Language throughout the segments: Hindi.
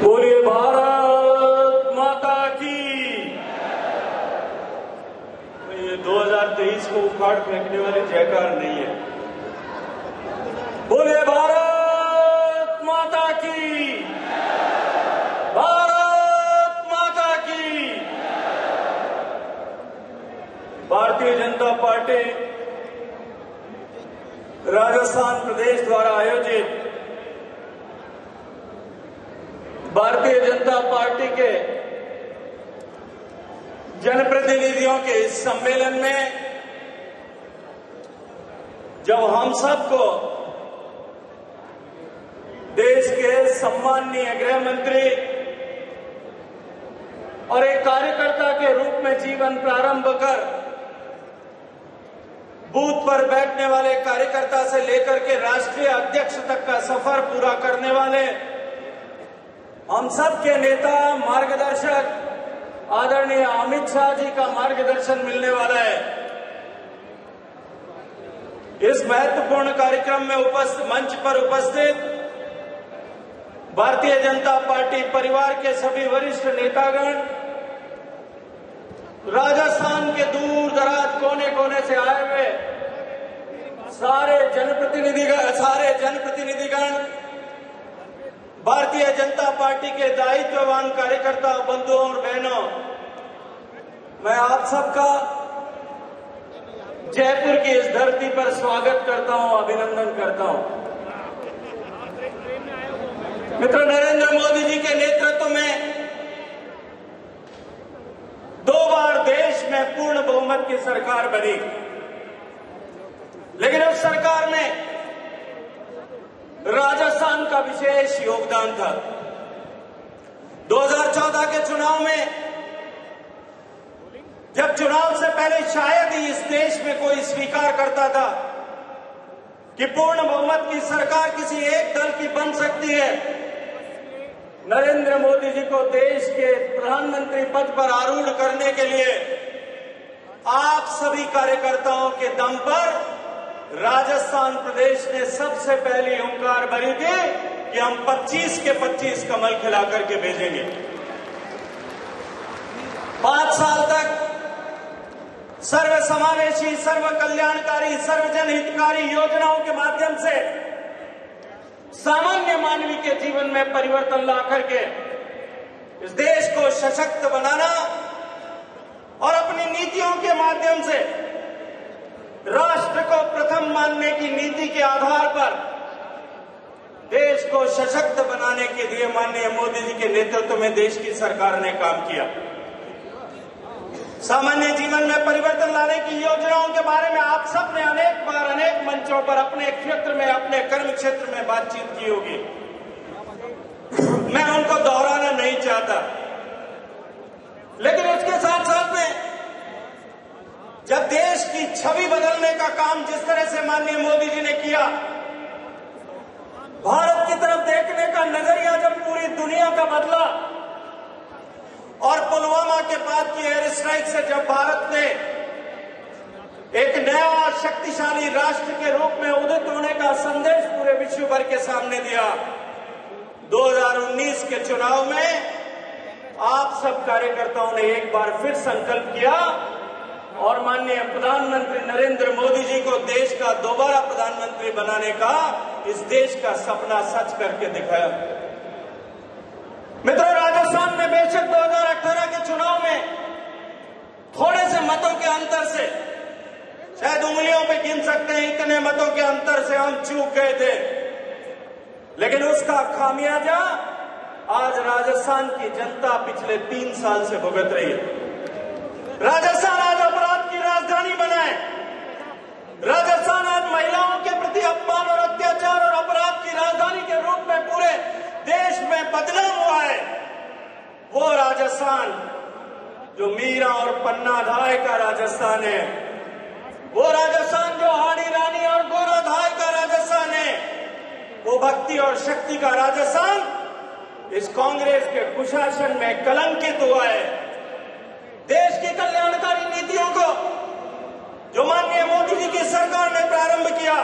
बोलिए भारत माता की। ये 2023 को उखाड़ फेंकने वाली जयकार नहीं है। बोलिए भारत माता की, भारत माता की। भारतीय जनता पार्टी राजस्थान प्रदेश द्वारा आयोजित भारतीय जनता पार्टी के जनप्रतिनिधियों के इस सम्मेलन में जब हम सबको देश के सम्माननीय गृह मंत्री और एक कार्यकर्ता के रूप में जीवन प्रारंभ कर बूथ पर बैठने वाले कार्यकर्ता से लेकर के राष्ट्रीय अध्यक्ष तक का सफर पूरा करने वाले हम सब के नेता मार्गदर्शक आदरणीय अमित शाह जी का मार्गदर्शन मिलने वाला है। इस महत्वपूर्ण कार्यक्रम में मंच पर उपस्थित भारतीय जनता पार्टी परिवार के सभी वरिष्ठ नेतागण, राजस्थान के दूर दराज कोने कोने से आए हुए सारे जनप्रतिनिधिगण, भारतीय जनता पार्टी के दायित्ववान कार्यकर्ता बंधुओं और बहनों, मैं आप सबका जयपुर की इस धरती पर स्वागत करता हूं, अभिनंदन करता हूं। मित्र, नरेंद्र मोदी जी के नेतृत्व में 2 बार देश में पूर्ण बहुमत की सरकार बनी, लेकिन उस सरकार में राजस्थान का विशेष योगदान था। 2014 के चुनाव में, जब चुनाव से पहले शायद ही इस देश में कोई स्वीकार करता था कि पूर्ण बहुमत की सरकार किसी एक दल की बन सकती है, नरेंद्र मोदी जी को देश के प्रधानमंत्री पद पर आरूढ़ करने के लिए आप सभी कार्यकर्ताओं के दम पर राजस्थान प्रदेश ने सबसे पहली हुंकार भरी थी कि हम 25 के 25 कमल खिला करके भेजेंगे। 5 साल तक सर्व समावेशी, सर्व कल्याणकारी, सर्वजन हितकारी योजनाओं के माध्यम से सामान्य मानवी के जीवन में परिवर्तन ला करके इस देश को सशक्त बनाना और अपनी नीतियों के माध्यम से राष्ट्र को प्रथम मानने की नीति के आधार पर देश को सशक्त बनाने के लिए माननीय मोदी जी के नेतृत्व में देश की सरकार ने काम किया। सामान्य जीवन में परिवर्तन लाने की योजनाओं के बारे में आप सब ने अनेक बार अनेक मंचों पर अपने क्षेत्र में, अपने कर्म क्षेत्र में बातचीत की होगी। मैं उनको दोहराना नहीं चाहता, लेकिन उसके साथ साथ में जब देश की छवि बदलने का काम जिस तरह से माननीय मोदी जी ने किया, भारत की तरफ देखने का नजरिया जब पूरी दुनिया का बदला और पुलवामा के बाद की एयर स्ट्राइक से जब भारत ने एक नया शक्तिशाली राष्ट्र के रूप में उदित होने का संदेश पूरे विश्व भर के सामने दिया, 2019 के चुनाव में आप सब कार्यकर्ताओं ने एक बार फिर संकल्प किया और माननीय प्रधानमंत्री नरेंद्र मोदी जी को देश का दोबारा प्रधानमंत्री बनाने का, इस देश का सपना सच करके दिखाया। मित्रों, राजस्थान में बेशक 2018 के चुनाव में थोड़े से मतों के अंतर से, शायद उंगलियों पे गिन सकते हैं इतने मतों के अंतर से हम चूक गए थे, लेकिन उसका खामियाजा आज राजस्थान की जनता पिछले 3 साल से भुगत रही है। राजस्थान आज अपराध की राजधानी बना है। राजस्थान आज महिलाओं के प्रति अपमान और अत्याचार और अपराध की राजधानी के रूप में पूरे देश में बदनाम हुआ है। वो राजस्थान जो मीरा और पन्ना धाय का राजस्थान है, वो राजस्थान जो हाड़ी रानी और गोरा धाय का राजस्थान है, वो भक्ति और शक्ति का राजस्थान इस कांग्रेस के कुशासन में कलंकित हुआ है। देश की कल्याणकारी नीतियों को जो माननीय मोदी जी की सरकार ने प्रारंभ किया,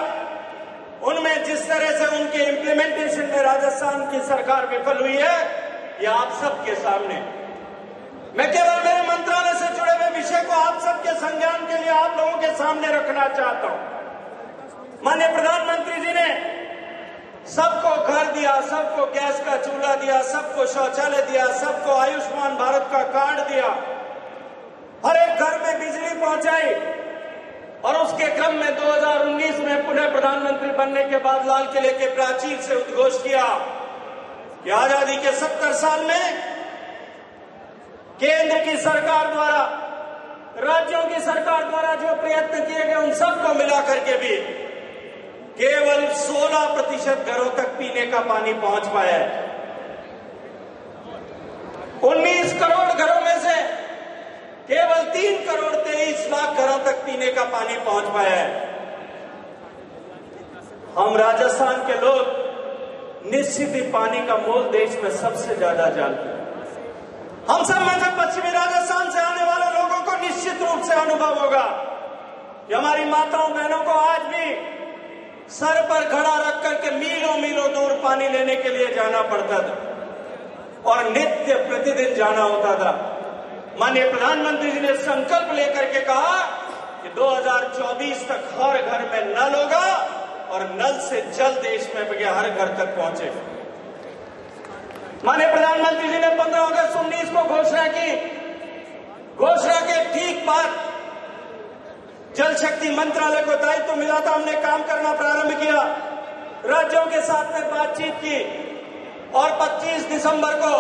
उनमें जिस तरह से उनके इंप्लीमेंटेशन में राजस्थान की सरकार विफल हुई है, यह आप सबके सामने। मैं केवल मेरे मंत्रालय से जुड़े हुए विषय को आप सबके संज्ञान के लिए आप लोगों के सामने रखना चाहता हूं। माननीय प्रधानमंत्री जी ने सबको घर दिया, सबको गैस का चूल्हा दिया, सबको शौचालय दिया, सबको आयुष्मान भारत का कार्ड दिया, हर एक घर में बिजली पहुंचाई। और उसके क्रम में 2019 में पुनः प्रधानमंत्री बनने के बाद लाल किले के प्राचीर से उद्घोष किया कि आजादी के 70 साल में केंद्र की सरकार द्वारा, राज्यों की सरकार द्वारा जो प्रयत्न किए गए, उन सबको मिलाकर के भी केवल 16% घरों तक पीने का पानी पहुंच पाया है। 19 करोड़ घरों में से केवल 3 करोड़ 23 लाख घरों तक पीने का पानी पहुंच पाया है। हम राजस्थान के लोग निश्चित ही पानी का मोल देश में सबसे ज्यादा जानते हैं। हम सब में से पश्चिमी राजस्थान से आने वाले लोगों को निश्चित रूप से अनुभव होगा कि हमारी माताओं बहनों को आज भी सर पर घड़ा रख करके मीलों मीलों दूर पानी लेने के लिए जाना पड़ता था और नित्य प्रतिदिन जाना होता था। माननीय प्रधानमंत्री जी ने संकल्प लेकर के कहा कि 2024 तक हर घर में नल होगा और नल से जल देश में हर घर तक पहुंचे। माननीय प्रधानमंत्री जी ने 15 अगस्त 19 को घोषणा की। घोषणा के ठीक बाद जल शक्ति मंत्रालय को दायित्व मिला था, हमने काम करना प्रारंभ किया, राज्यों के साथ में बातचीत की और 25 दिसंबर को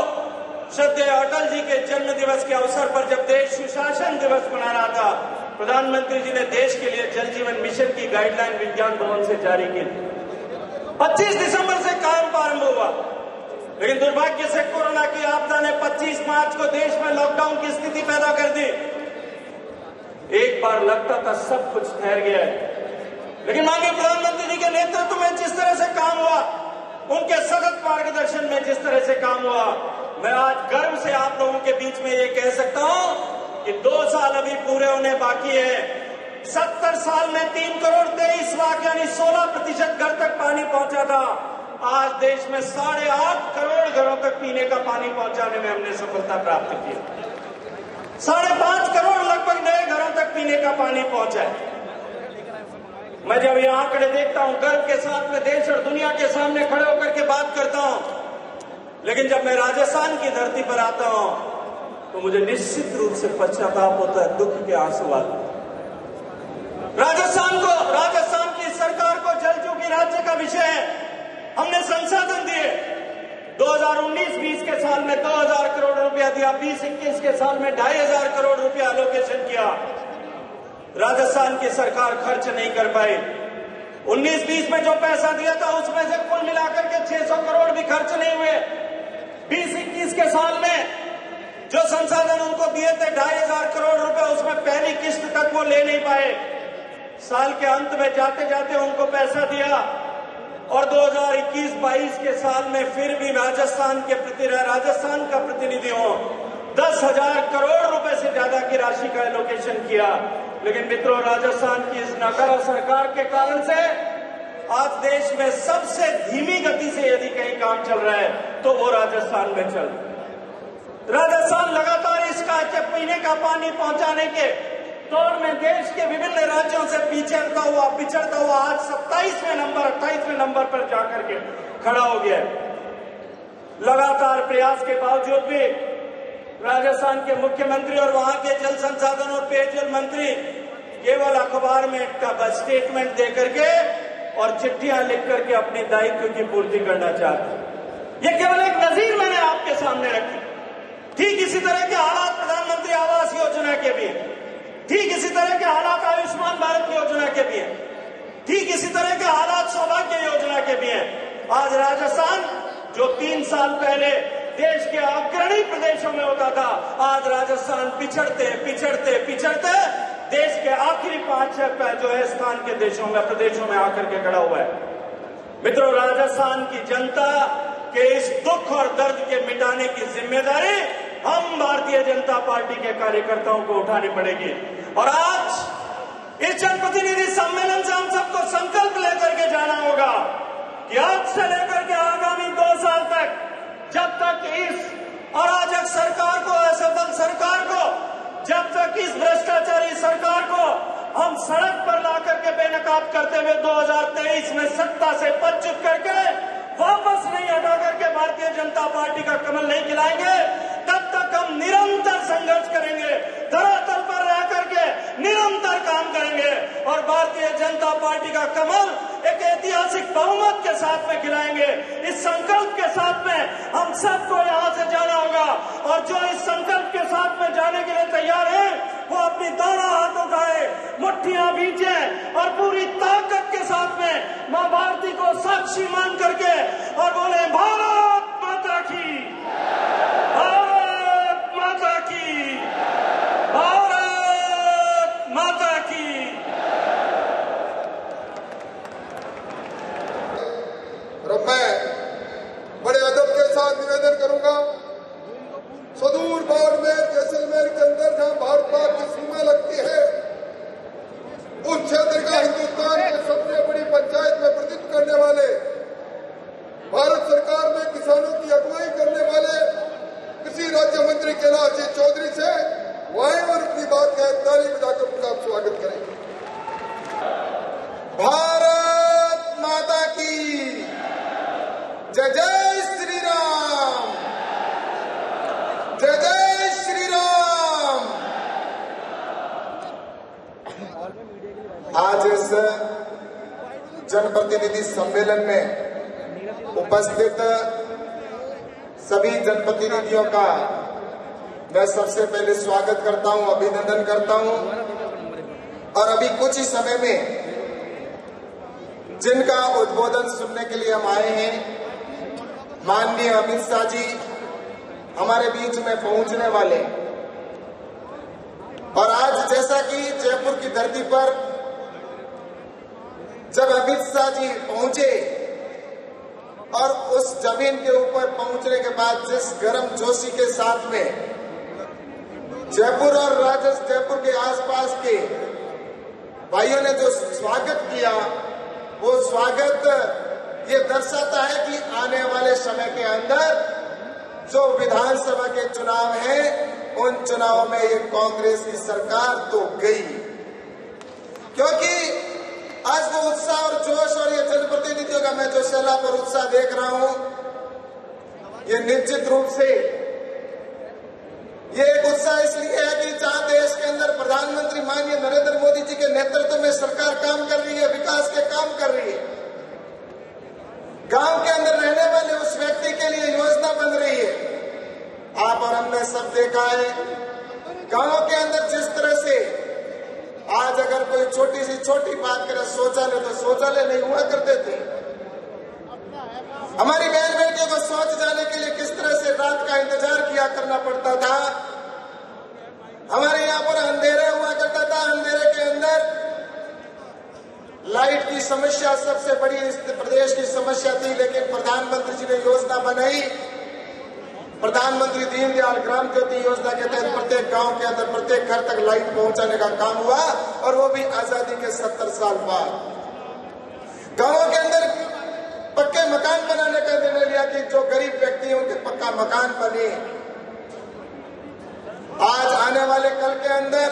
श्रद्धेय अटल जी के जन्म दिवस के अवसर पर जब देश सुशासन दिवस मना रहा था, प्रधानमंत्री जी ने देश के लिए जल जीवन मिशन की गाइडलाइन विज्ञान भवन से जारी की। 25 दिसंबर से काम प्रारंभ हुआ, लेकिन दुर्भाग्य से कोरोना की आपदा ने 25 मार्च को देश में लॉकडाउन की स्थिति पैदा कर दी। एक बार लगता था सब कुछ ठहर गया है, लेकिन माननीय प्रधानमंत्री जी के नेतृत्व में जिस तरह से काम हुआ, उनके सतत मार्गदर्शन में जिस तरह से काम हुआ, मैं आज गर्व से आप लोगों के बीच में ये कह सकता हूं कि 2 साल अभी पूरे होने बाकी है। 70 साल में 3 करोड़ 23 लाख यानी 16% घर तक पानी पहुंचा था। आज देश में 8.5 करोड़ घरों तक पीने का पानी पहुंचाने में हमने सफलता प्राप्त की। 5.5 करोड़ लगभग नए घरों तक पीने का पानी पहुंचा है। मैं जब ये आंकड़े देखता हूं, गर्व के साथ में देश और दुनिया के सामने खड़े होकर के बात करता हूं, लेकिन जब मैं राजस्थान की धरती पर आता हूं तो मुझे निश्चित रूप से पश्चाताप होता है, दुख के आंसू आते हैं। राजस्थान की सरकार को जल चूंकि राज्य का विषय है, हमने संसाधन दिए। 2019-20 के साल में 2000 करोड़ रुपया दिया, 20-21 के साल में 2500 करोड़ रुपया एलोकेशन किया। राजस्थान की सरकार खर्च नहीं कर पाई। 19-20 में जो पैसा दिया था उसमें से कुल मिलाकर के 600 करोड़ भी खर्च नहीं हुए। 20-21 के साल में जो संसाधन उनको दिए थे 2500 करोड़ रुपए, उसमें पहली किस्त तक वो ले नहीं पाए। साल के अंत में जाते जाते उनको पैसा दिया और 2021-22 के साल में फिर भी राजस्थान का प्रतिनिधि हो 10,000 करोड़ रुपए से ज्यादा की राशि का एलोकेशन किया। लेकिन मित्रों, राजस्थान की इस नाकारा सरकार के कारण से आज देश में सबसे धीमी गति से यदि कहीं काम चल रहा है तो वो राजस्थान में चल। राजस्थान लगातार इसका पीने का पानी पहुंचाने के दौर में देश के विभिन्न राज्यों से पिछड़ता हुआ आज 28वें नंबर पर जाकर के खड़ा हो गया है। लगातार प्रयास के बावजूद भी राजस्थान के मुख्यमंत्री और वहां के जल संसाधन और पेयजल मंत्री केवल अखबार में स्टेटमेंट देकर के और चिट्ठियां लिख करके अपने दायित्व की पूर्ति करना चाहते हैं। यह केवल एक नजीर मैंने आपके सामने रखी। ठीक इसी तरह के हालात प्रधानमंत्री आवास योजना के भी हैं, ठीक इसी तरह के हालात आयुष्मान भारत योजना के भी हैं, ठीक इसी तरह के हालात सौभाग्य योजना के भी हैं। आज राजस्थान जो 3 साल पहले देश के अग्रणी प्रदेशों में होता था, आज राजस्थान पिछड़ते देश के आखिरी 5 जो है स्थान के प्रदेशों में आकर के खड़ा हुआ है। मित्रों, राजस्थान की जनता कि इस दुख और दर्द के मिटाने की जिम्मेदारी हम भारतीय जनता पार्टी के कार्यकर्ताओं को उठानी पड़ेगी। और आज इस जनप्रतिनिधि सम्मेलन से हम सबको संकल्प लेकर के जाना होगा कि आज से लेकर के आगामी 2 साल तक, जब तक इस अराजक सरकार को, असफल सरकार को, जब तक इस भ्रष्टाचारी सरकार को हम सड़क पर ला करके बेनकाब करते हुए 2023 में सत्ता से पदच्युत करके वापस नहीं हटा करके भारतीय जनता पार्टी का कमल नहीं खिलाएंगे, तब तक हम निरंतर संघर्ष करेंगे, धरातल पर रह करके निरंतर काम करेंगे और भारतीय जनता पार्टी का कमल एक ऐतिहासिक बहुमत के साथ में खिलाएंगे। इस संकल्प के साथ में हम सबको यहां से जाना होगा और जो इस संकल्प के साथ में जाने के लिए तैयार है वो अपनी दोनों हाथ उठाए, मुट्ठियां बीचे और पूरी ताकत के साथ में मां भारती को साक्षी मान करके और बोले भारत माता की, भारत माता की, भारत माता की। और मैं बड़े अदब के साथ निवेदन करूंगा, सुदूर बाड़मेर जैसलमेर के अंदर जहां भारत पाक की सीमा लगती है, उस क्षेत्र का हिंदुस्तान की सबसे बड़ी पंचायत में प्रतिनिधित्व करने वाले, भारत सरकार में किसानों की अगुवाई करने वाले कृषि राज्य मंत्री कैलाश जी चौधरी से वहीं और अपनी बात का ताली बजाकर उनका स्वागत करेंगे। भारत माता की जय जय श्री राम, जय जय श्री राम। आज इस जनप्रतिनिधि सम्मेलन में उपस्थित सभी जनप्रतिनिधियों का मैं सबसे पहले स्वागत करता हूं, अभिनंदन करता हूं। और अभी कुछ ही समय में जिनका उद्बोधन सुनने के लिए हम आए हैं, माननीय अमित शाह जी हमारे बीच में पहुंचने वाले। और आज जैसा कि जयपुर की धरती पर जब अमित शाह जी पहुंचे और उस जमीन के ऊपर पहुंचने के बाद जिस गर्मजोशी के साथ में जयपुर और जयपुर के आसपास के भाइयों ने जो स्वागत किया, वो स्वागत ये दर्शाता है कि आने वाले समय के अंदर जो विधानसभा के चुनाव हैं, उन चुनावों में ये कांग्रेस की सरकार तो गई। क्योंकि आज वो उत्साह और जोश और ये जनप्रतिनिधियों का मैं जो सैलाब और उत्साह देख रहा हूं, ये निश्चित रूप से ये एक उत्साह इसलिए है कि जहां देश के अंदर प्रधानमंत्री माननीय नरेंद्र मोदी जी के नेतृत्व में सरकार काम कर रही है, विकास के काम कर रही है, गांव के अंदर रहने वाले उस व्यक्ति के लिए योजना बन रही है। आप और हमने सब देखा है गांव के अंदर जिस तरह से आज अगर कोई छोटी सी छोटी बात करे शौचालय, तो शौचालय नहीं हुआ करते थे। हमारी बहन बेटियों को शौच जाने के लिए किस तरह से रात का इंतजार किया करना पड़ता था। हमारे यहाँ पर अंधेरा हुआ करता था, अंधेरे के अंदर लाइट की समस्या सबसे बड़ी इस प्रदेश की समस्या थी। लेकिन प्रधानमंत्री जी ने योजना बनाई, प्रधानमंत्री दीनदयाल ग्राम ज्योति योजना के तहत प्रत्येक गांव के अंदर प्रत्येक घर तक लाइट पहुंचाने का काम हुआ, और वो भी आजादी के 70 साल बाद। गांवों के अंदर पक्के मकान बनाने का निर्णय लिया कि जो गरीब व्यक्ति हैं उनके पक्का मकान बने। आज आने वाले कल के अंदर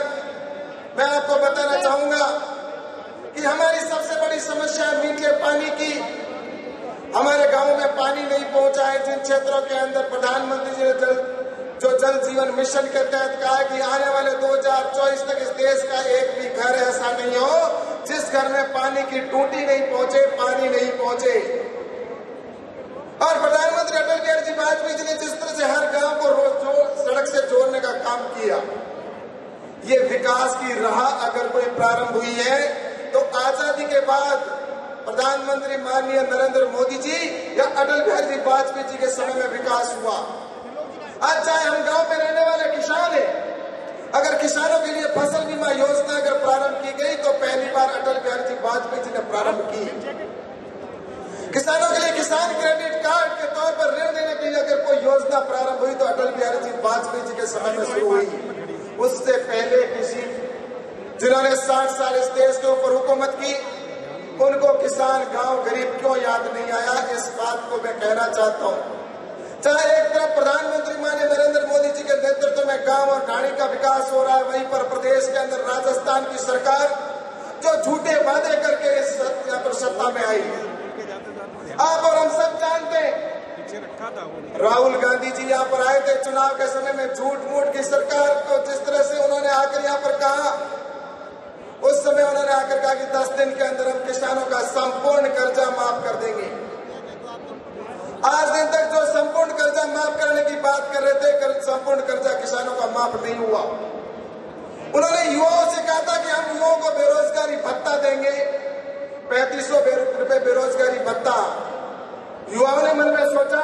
मैं आपको बताना चाहूंगा कि हमारी सबसे बड़ी समस्या है मीठे पानी की। हमारे गांव में पानी नहीं पहुंचा है। जिन क्षेत्रों के अंदर प्रधानमंत्री जी ने जल जीवन मिशन के तहत कहा कि आने वाले 2024 तक इस देश का एक भी घर ऐसा नहीं हो जिस घर में पानी की टूटी नहीं पहुंचे, पानी नहीं पहुंचे। और प्रधानमंत्री अटल बिहारी जी वाजपेयी जी ने जिस तरह से हर गांव को रोज सड़क से जोड़ने का काम किया, ये विकास की राह अगर कोई प्रारंभ हुई है तो आजादी के बाद प्रधानमंत्री माननीय नरेंद्र मोदी जी या अटल बिहारी जी वाजपेयी जी के समय में विकास हुआ। आज चाहे हम गांव में रहने वाले किसान हैं, अगर किसानों के लिए फसल बीमा योजना अगर प्रारंभ की गई तो पहली बार अटल बिहारी जी वाजपेयी जी ने प्रारंभ की। किसानों के लिए किसान क्रेडिट कार्ड के तौर पर ऋण देने के लिए अगर कोई योजना प्रारंभ हुई तो अटल बिहारी जी वाजपेयी जी के समय में शुरू हुई। उससे पहले किसी जिन्होंने 60 साल इस देश के ऊपर हुकूमत की, उनको किसान गांव गरीब क्यों याद नहीं आया, इस बात को मैं कहना चाहता हूं। चाहे एक तरफ प्रधानमंत्री माननीय नरेंद्र मोदी जी के नेतृत्व में गांव और ढाणी का विकास हो रहा है, वहीं पर प्रदेश के अंदर राजस्थान की सरकार जो झूठे वादे करके इस यहाँ पर सत्ता में आई, आप और हम सब जानते हैं। राहुल गांधी जी यहाँ पर आए थे चुनाव के समय में, झूठ मूठ की सरकार को जिस तरह से उन्होंने आकर यहाँ पर कहा, उस समय उन्होंने आकर कहा कि 10 दिन के अंदर हम किसानों का संपूर्ण कर्जा माफ कर देंगे। आज दिन तक जो संपूर्ण कर्जा माफ करने की बात कर रहे थे, संपूर्ण कर्जा किसानों का माफ नहीं हुआ। उन्होंने युवाओं से कहा था कि हम युवाओं को बेरोजगारी भत्ता देंगे, 3500 रुपए बेरोजगारी भत्ता। युवाओं ने मन में सोचा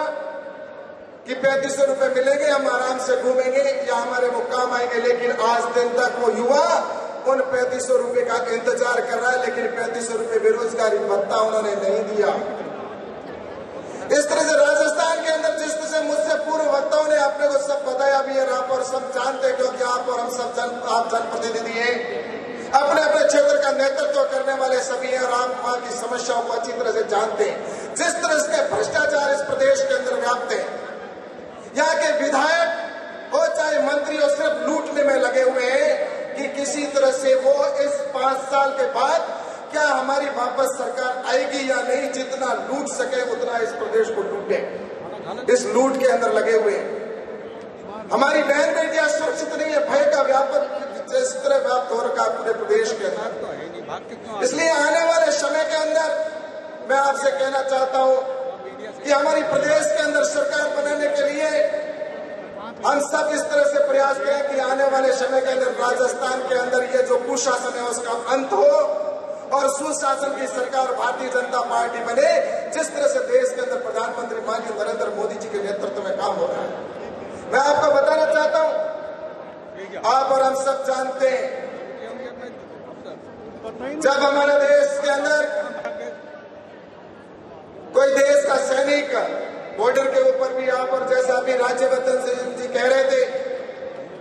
कि 3500 रुपए मिलेंगे, हम आराम से घूमेंगे या हमारे वो काम आएंगे, लेकिन आज दिन तक वो युवा उन 3500 रुपए का इंतजार कर रहा है, लेकिन 3500 रुपए बेरोजगारी भत्ता उन्होंने नहीं दिया। इस तरह से राजस्थान के अंदर जिस तरह से मुझसे पूर्व वक्ताओं ने अपने को सब बताया भी है, आप और सब जानते हैं, क्योंकि आप और हम सब आप जनप्रतिनिधि हैं, अपने अपने क्षेत्र का नेतृत्व करने वाले सभी हैं और आप वहां की समस्याओं को अच्छी तरह से जानते हैं। जिस तरह से भ्रष्टाचार इस प्रदेश के अंदर व्याप्त है, यहाँ के विधायक हो चाहे मंत्री हो, सिर्फ लूटने में लगे हुए हैं कि किसी तरह से वो इस 5 साल के बाद क्या हमारी वापस सरकार आएगी या नहीं, जितना लूट सके उतना इस प्रदेश को लूटे, इस लूट के अंदर लगे हुए हैं। हमारी बहन बेटियां सुरक्षित नहीं है, भय का व्यापक जिस तरह व्याप्त हो रखा पूरे प्रदेश के अंदर। इसलिए आने वाले समय के अंदर मैं आपसे कहना चाहता हूं कि हमारी प्रदेश के अंदर सरकार बनाने के लिए हम सब इस तरह से प्रयास करें कि आने वाले समय के अंदर राजस्थान के अंदर ये जो कुशासन है उसका अंत हो और सुशासन की सरकार भारतीय जनता पार्टी बने, जिस तरह से देश के अंदर प्रधानमंत्री माननीय नरेंद्र मोदी जी के नेतृत्व में काम हो रहा है। मैं आपको बताना चाहता हूं, आप और हम सब जानते हैं, जब हमारे देश के अंदर कोई देश का सैनिक बॉर्डर के ऊपर भी, आप और जैसा अभी राज्यवर्धन सिंह जी कह रहे थे,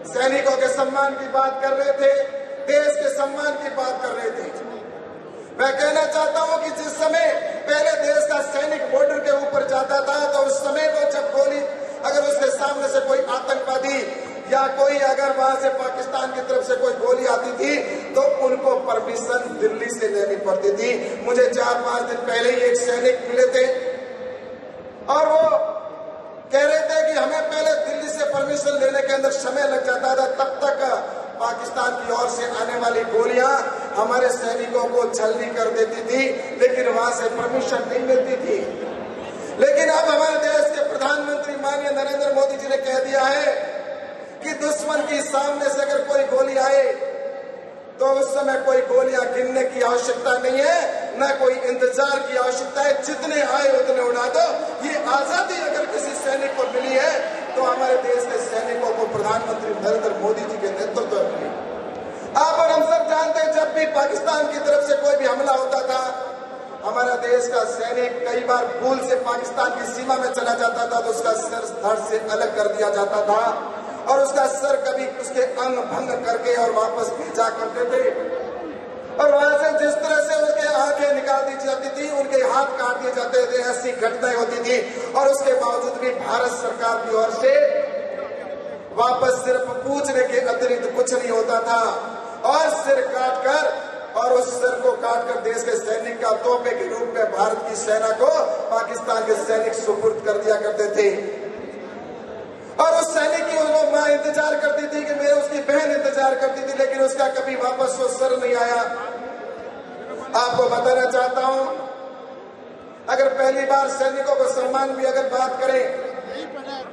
सैनिकों के सम्मान की बात कर रहे थे, देश के सम्मान की बात कर रहे थे। मैं कहना चाहता हूं कि जिस समय पहले देश का सैनिक बॉर्डर के ऊपर जाता था, तो उस समय को जब गोली अगर उसके सामने से कोई आतंकवादी या कोई अगर वहां से पाकिस्तान की तरफ से कोई गोली आती थी तो उनको परमिशन दिल्ली से लेनी पड़ती थी। मुझे 4-5 दिन पहले ही एक सैनिक मिले थे और वो कह रहे थे कि हमें पहले दिल्ली से परमिशन लेने के अंदर समय लग जाता था, तब तक पाकिस्तान की ओर से आने वाली गोलियां हमारे सैनिकों को छलनी कर देती थी, लेकिन वहां से परमिशन नहीं मिलती थी। लेकिन अब हमारे देश के प्रधानमंत्री माननीय नरेंद्र मोदी जी ने कह दिया है कि दुश्मन के सामने से अगर कोई गोली आए तो उस समय कोई गोलियां गिनने की आवश्यकता नहीं है, न कोई इंतजार की आवश्यकता है, जितने आए उतने उड़ा दो। ये आजादी अगर किसी सैनिक को मिली है तो हमारे देश के सैनिकों को प्रधानमंत्री नरेंद्र मोदी जी के नेतृत्व में मिली। आप और हम सब जानते हैं, जब भी पाकिस्तान की तरफ से कोई भी हमला होता था, हमारा देश का सैनिक कई बार भूल से पाकिस्तान की सीमा में चला जाता था तो उसका सर धड़ से अलग कर दिया जाता था और उसका सर कभी उसके अंग भंग करके और वापस भेजा करते थे और वहां से जिस तरह से उसके आंखें निकाल दी जाती थी, उनके हाथ काट दिए जाते थे, ऐसी घटनाएं होती थी। और उसके बावजूद भी भारत सरकार की ओर से वापस सिर्फ पूछने के अतिरिक्त कुछ नहीं होता था और सिर काट कर और उस सिर को काटकर देश के सैनिक का तोहफे के रूप में भारत की सेना को पाकिस्तान के सैनिक सुपुर्द कर दिया करते थे। और उस सैनिक की वो मां इंतजार करती थी कि मेरे उसकी बहन इंतजार करती थी, लेकिन उसका कभी वापस वो सर नहीं आया। आपको बताना चाहता हूं, अगर पहली बार सैनिकों को सम्मान भी अगर बात करें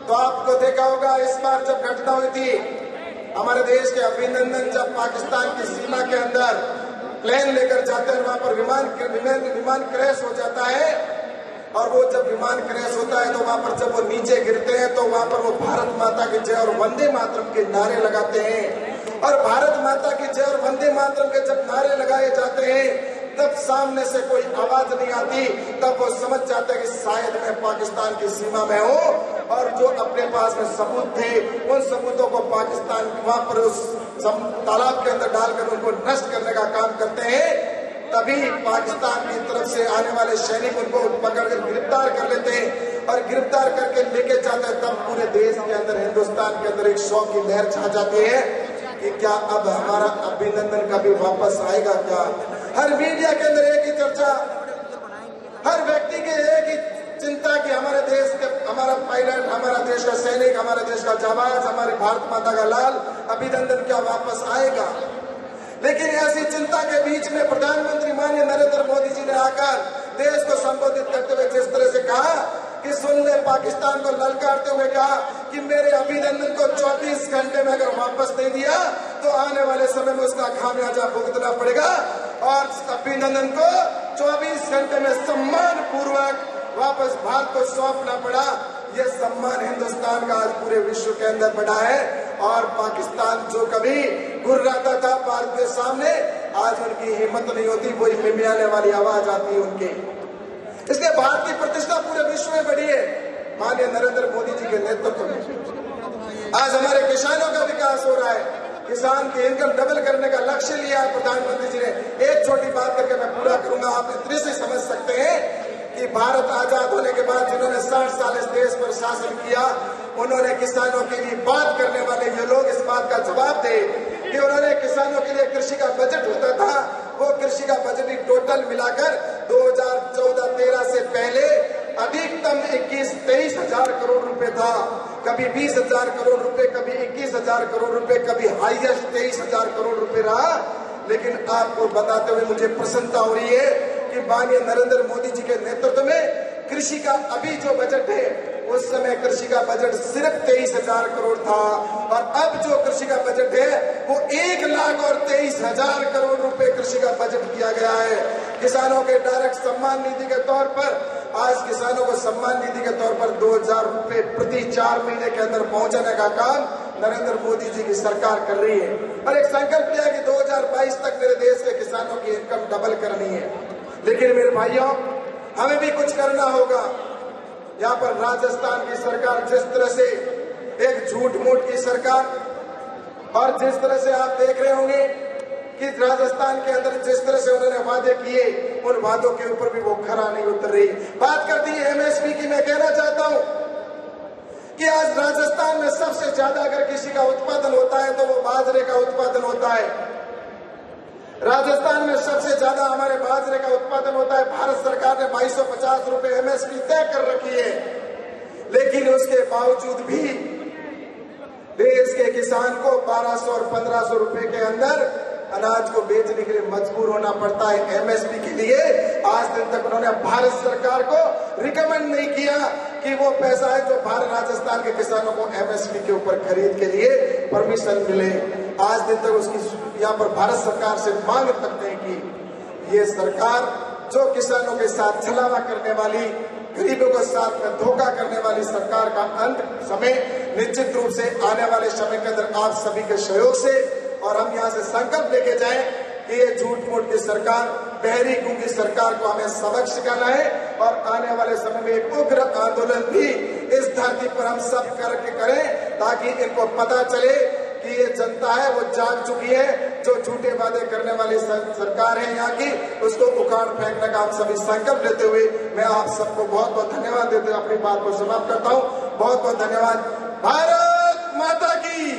तो आपको देखा होगा इस बार जब घटना हुई थी हमारे देश के अभिनंदन, जब पाकिस्तान की सीमा के अंदर प्लेन लेकर जाते हैं, वहां पर विमान क्रैश हो जाता है और वो जब विमान क्रैश होता है तो वहां पर जब वो नीचे गिरते हैं तो वहां पर वो भारत माता की जय और वंदे मातरम के नारे लगाते हैं। और भारत माता की जय और वंदे मातरम के जब नारे लगाए जाते हैं तब सामने से कोई आवाज नहीं आती, तब वो समझ जाते हैं कि शायद मैं पाकिस्तान की सीमा में हूँ। और जो अपने पास में सबूत थे, उन सबूतों को पाकिस्तान वहां पर उस तालाब के अंदर डालकर उनको नष्ट करने का काम करते हैं। तभी पाकिस्तान की तरफ से आने वाले सैनिक उनको पकड़कर गिरफ्तार कर लेते हैं और गिरफ्तार करके लेके जाते हैं। तब पूरे देश के अंदर, हिंदुस्तान के अंदर एक शौक की लहर छा जाती है कि क्या अब हमारा अभिनंदन कभी वापस आएगा क्या। हर मीडिया के अंदर एक ही चर्चा, हर व्यक्ति के एक ही चिंता कि हमारे देश के, हमारा पायलट, हमारा देश का सैनिक, हमारे देश का जाबाज, हमारे भारत माता का लाल अभिनंदन क्या वापस आएगा। लेकिन ऐसी चिंता के बीच में प्रधानमंत्री माननीय नरेंद्र मोदी जी ने आकर देश को संबोधित करते हुए जिस तरह से कहा कि सुन ले, पाकिस्तान को ललकारते हुए कहा कि मेरे अभिनंदन को 24 घंटे में अगर वापस नहीं दिया तो आने वाले समय में उसका खामियाजा भुगतना पड़ेगा। और अभिनंदन को 24 घंटे में सम्मान पूर्वक वापस भारत को सौंपना पड़ा। यह सम्मान हिंदुस्तान का आज पूरे विश्व के अंदर बढ़ा है। और पाकिस्तान जो कभी गुर्राता था भारत के सामने, आज उनकी हिम्मत नहीं होती, वही मिमियाने वाली आवाज आती है उनकी। इसलिए भारत की प्रतिष्ठा पूरे विश्व में बढ़ी है माननीय नरेंद्र मोदी जी के नेतृत्व में। आज हमारे किसानों का विकास हो रहा है, किसान की इनकम डबल करने का लक्ष्य लिया प्रधानमंत्री जी ने। एक छोटी बात करके मैं पूरा करूंगा, आप इतने से समझ सकते हैं कि भारत आजाद होने के बाद जिन्होंने 60 साल इस देश पर शासन किया, उन्होंने किसानों के लिए बात करने वाले ये लोग इस बात का जवाब दे कि उन्होंने किसानों के लिए कृषि का बजट होता था, वो कृषि का बजट ही टोटल मिलाकर 2014-13 से पहले अधिकतम 21-23 हजार करोड़ रुपए था। कभी 20,000 करोड़ रुपए, कभी 21,000 करोड़ रुपए, कभी हाईएस्ट 23,000 करोड़ रुपए रहा। लेकिन आपको बताते हुए मुझे प्रसन्नता हो रही है कि माननीय नरेंद्र मोदी जी के नेतृत्व में कृषि का अभी जो बजट है, उस समय कृषि का बजट सिर्फ 23,000 करोड़ था और अब जो कृषि का बजट है वो 1,23,000 करोड़ रुपए कृषि का बजट किया गया है। किसानों के डायरेक्ट सम्मान निधि के तौर पर आज किसानों को सम्मान निधि के तौर पर 2,000 रुपए प्रति 4 महीने के अंदर पहुंचाने का काम नरेंद्र मोदी जी की सरकार कर रही है। और एक संकल्प लिया कि 2022 तक मेरे देश के किसानों की इनकम डबल करनी है। लेकिन मेरे भाइयों, हमें भी कुछ करना होगा। यहाँ पर राजस्थान की सरकार जिस तरह से एक झूठ मूठ की सरकार, और जिस तरह से आप देख रहे होंगे कि राजस्थान के अंदर जिस तरह से उन्होंने वादे किए, उन वादों के ऊपर भी वो खरा नहीं उतर रही। बात करती है एमएसपी की। मैं कहना चाहता हूं कि आज राजस्थान में सबसे ज्यादा अगर किसी का उत्पादन होता है तो वो बाजरे का उत्पादन होता है। राजस्थान में सबसे ज्यादा हमारे बाजरे का उत्पादन होता है। भारत सरकार ने 2250 रुपए एमएसपी तय कर रखी है, लेकिन उसके बावजूद भी देश के किसान को 1200 और 1500 रुपए के अंदर अनाज को बेचने के लिए मजबूर होना पड़ता है एमएसपी के लिए। आज दिन तक उन्होंने भारत सरकार को रिकमेंड नहीं किया कि वो पैसा है जो भारत राजस्थान के किसानों को एमएसपी के ऊपर खरीद के लिए परमिशन मिले। आज दिन तक उसकी यहाँ पर भारत सरकार से मांग करते हैं कि ये सरकार जो किसानों के साथ छलावा करने वाली, गरीबों के साथ में धोखा करने वाली सरकार का अंत समय निश्चित रूप से आने वाले समय के अंदर आप सभी के सहयोग से और हम यहाँ से संकल्प लेके जाएं कि ये झूठ मूठ की सरकार, बहरी गूंगी सरकार को हमें सबक सिखाना है। और आने वाले समय में एक उग्र आंदोलन भी इस धरती पर हम सब करके करें ताकि इनको पता चले कि ये जनता है वो जाग चुकी है। जो झूठे वादे करने वाली सरकार है यहाँ की, उसको उखाड़ फेंकने का हम सभी संकल्प लेते हुए मैं आप सबको बहुत बहुत धन्यवाद देते हुए अपनी बात को समाप्त करता हूँ। बहुत बहुत धन्यवाद। भारत माता की,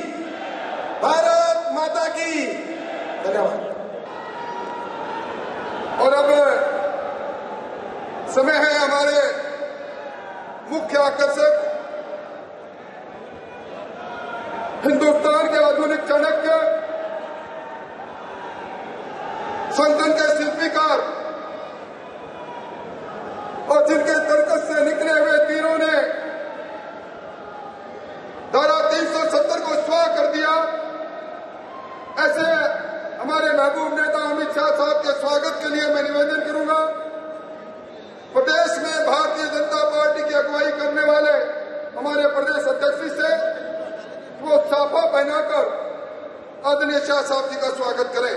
भारत माता की धन्यवाद। और अब समय है हमारे मुख्य आकर्षक, हिंदुस्तान के आधुनिक चाणक्य, संगठन के शिल्पीकार और जिनके तर्कस से निकले हुए तीरों ने धारा 370 को स्वाह कर दिया, ऐसे हमारे महबूब नेता अमित शाह साहब के स्वागत के लिए मैं निवेदन करूंगा। प्रदेश में भारतीय जनता पार्टी की अगुवाई करने वाले हमारे प्रदेश अध्यक्ष से वो साफा पहनाकर आदरणीय शाह साहब जी का स्वागत करें।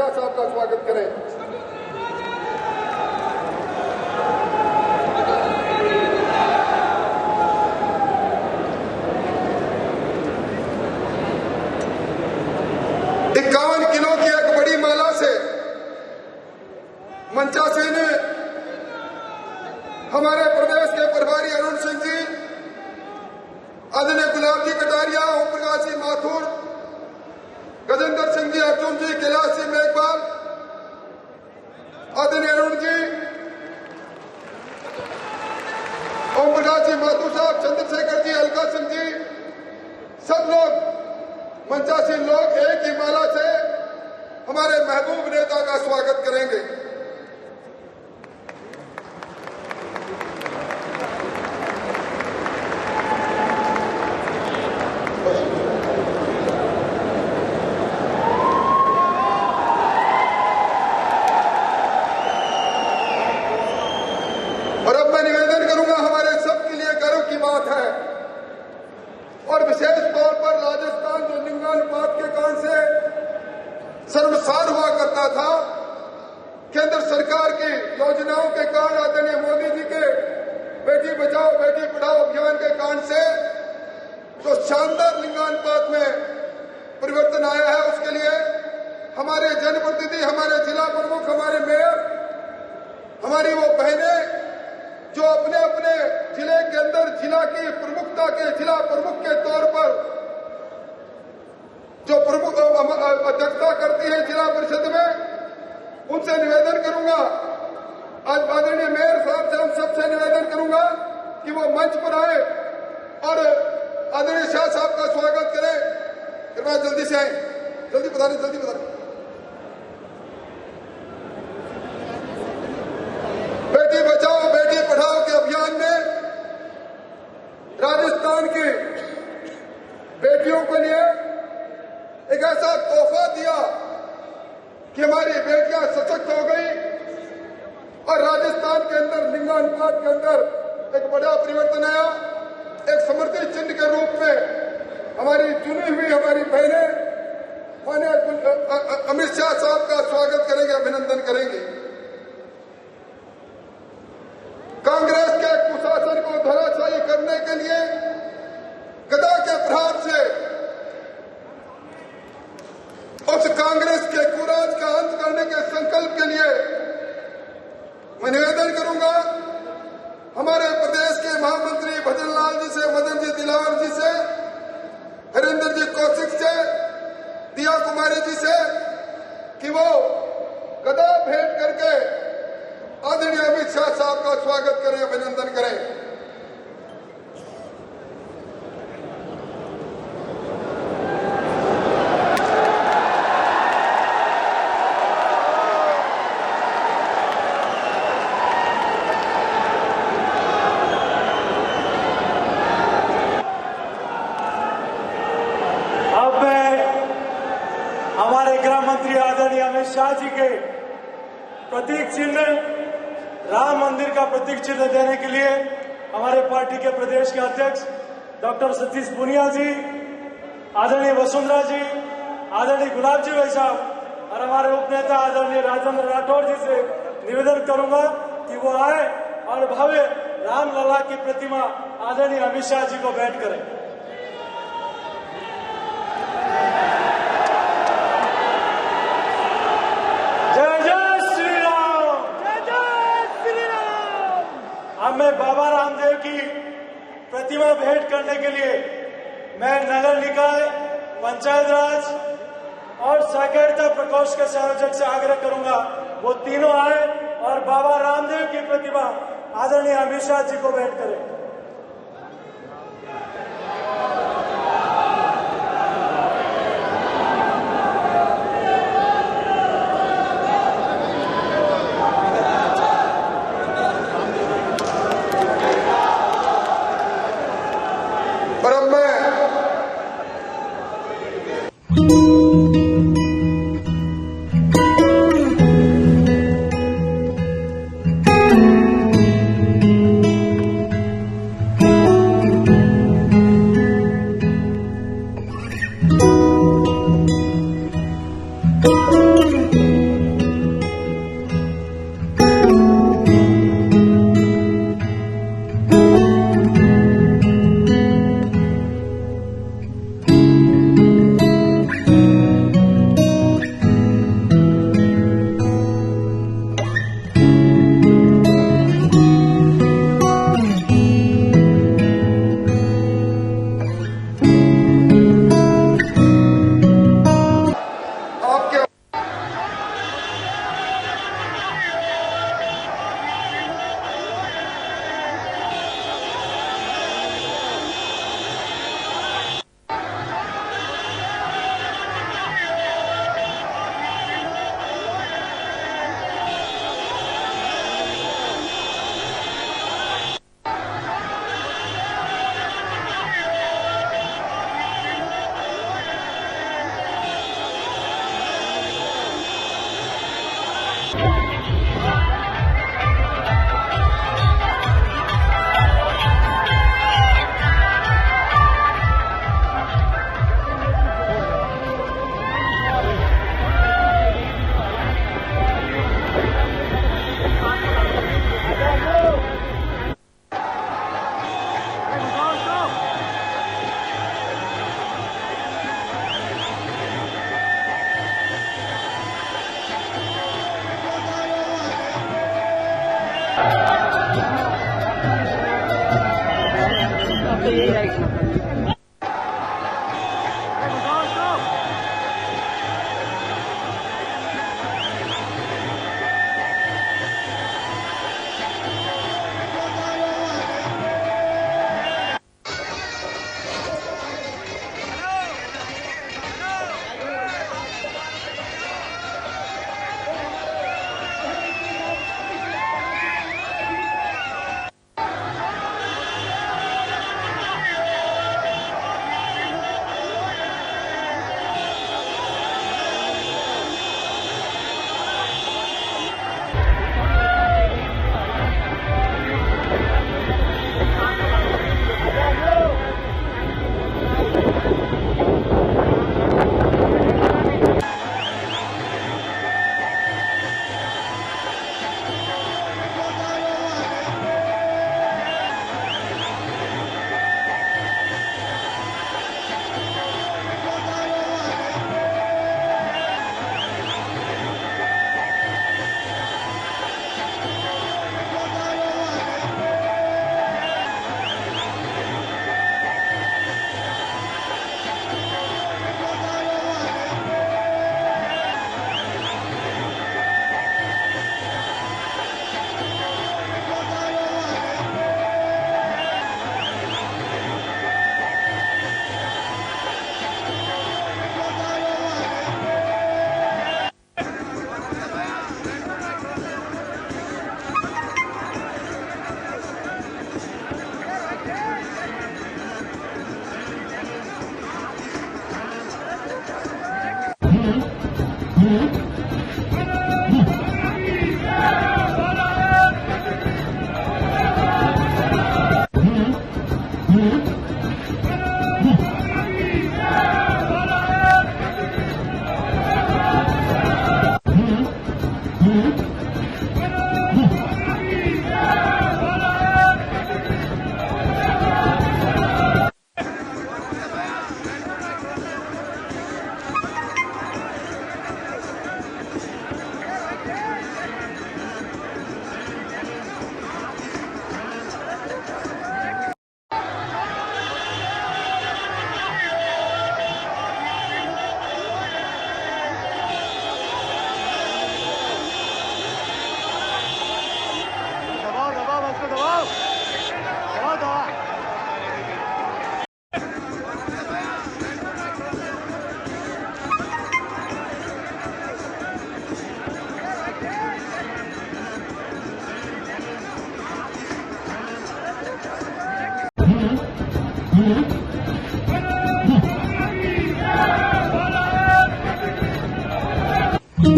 शाह साहब का स्वागत करें। किलो की एक बड़ी माला से मंचासी ने हमारे प्रदेश के प्रभारी अरुण सिंह जी, आदरणीय गुलाब जी कटारिया, ओम प्रकाश जी माथुर, गजेंद्र सिंह जी, अर्जुन जी, कैलाश जी मेघवाल, आदरणीय अरुण जी, ओम प्रकाश जी माथुर साहब, चंद्रशेखर जी, अलका सिंह जी, सब लोग मंचासी लोग एक ही माला से हमारे महबूब नेता का स्वागत करेंगे। और अब मैं निवेदन करूंगा, हमारे सबके लिए गर्व की बात है और विशेष तौर पर राजस्थान जो लिंगानुपात के कारण से शर्मसार हुआ करता था, केंद्र सरकार की योजनाओं के कारण, आदरणीय मोदी जी के बेटी बचाओ बेटी पढ़ाओ अभियान के कारण से जो शानदार लिंगानुपात में परिवर्तन आया है, उसके लिए हमारे जनप्रतिनिधि, हमारे जिला प्रमुख, हमारे मेयर, हमारी वो बहनें जो अपने अपने जिले के अंदर जिला की प्रमुखता के जिला प्रमुख के तौर पर जो प्रमुख अध्यक्षता करती है जिला परिषद में, उनसे निवेदन करूंगा, आज आदरणीय मेयर साहब से हम सबसे निवेदन करूंगा कि वो मंच पर आए और आदरणीय शाह साहब का स्वागत करें। कृपया जल्दी से आए, जल्दी बता दें, जल्दी बता दें। बेटी बचाओ बेटी पढ़ाओ के अभियान में राजस्थान की बेटियों के लिए एक ऐसा तोहफा दिया कि हमारी बेटियां सशक्त हो गई और राजस्थान के अंदर लिंगानुपात के अंदर एक बड़ा परिवर्तन आया। एक समृद्धि चिन्ह के रूप में हमारी चुनी हुई हमारी बहनें माननीय अमित शाह साहब का स्वागत करेंगे, अभिनंदन करेंगे। कांग्रेस के कुशासन को धराशायी करने के लिए गदा के प्रहार से उस कांग्रेस के कुराज का अंत करने के संकल्प के लिए मैं निवेदन करूंगा हमारे प्रदेश के महामंत्री भजन लाल जी से, मदन जी दिलावर जी से, हरिंदर जी कौशिक से, दिया कुमारी जी से कि वो गदा भेंट करके आदरणीय अमित शाह साहब का स्वागत करें, अभिनंदन करें। अब मैं हमारे गृह मंत्री आदरणीय अमित शाह जी के प्रतीक चिन्ह, राम मंदिर का प्रतीक चिन्ह देने के लिए हमारे पार्टी के प्रदेश के अध्यक्ष डॉक्टर सतीश पूनिया जी, आदरणीय वसुंधरा जी, आदरणीय गुलाब जी भाई साहब और हमारे उपनेता आदरणीय राजेंद्र राठौर जी से निवेदन करूंगा कि वो आए और भव्य रामलला की प्रतिमा आदरणीय अमित शाह जी को भेंट करें। जय जय श्री राम, जय जय श्री राम। अब मैं बाबा रामदेव की प्रतिमा भेंट करने के लिए मैं नगर निकाय, पंचायत राज और सहकारिता प्रकोष्ठ के संयोजक से आग्रह करूंगा वो तीनों आए और बाबा रामदेव की प्रतिमा आदरणीय अमित शाह जी को भेंट करें। और अब मैं Thank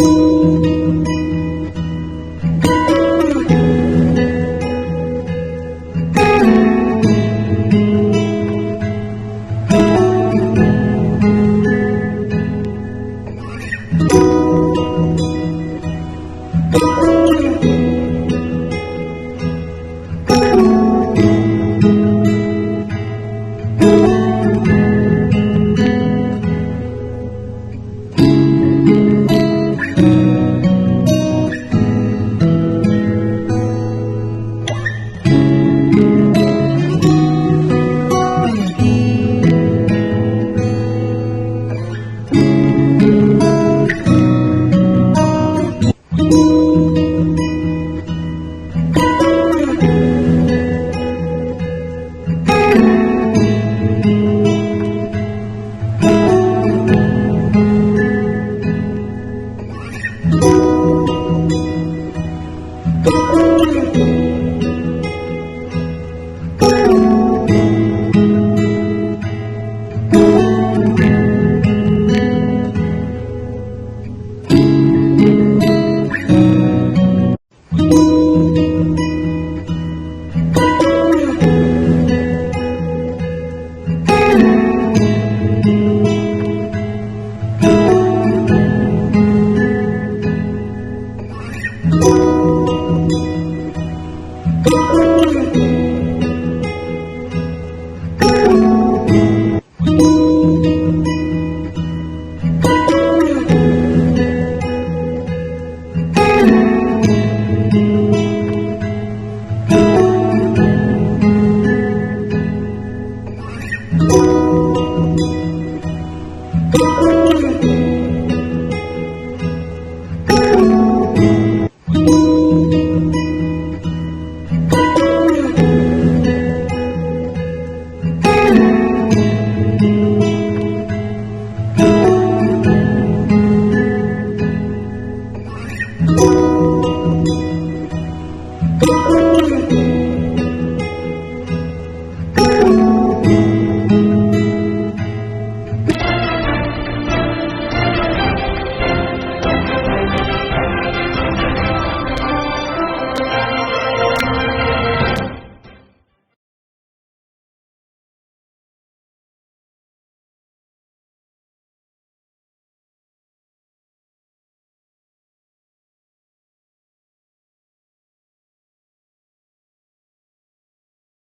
you.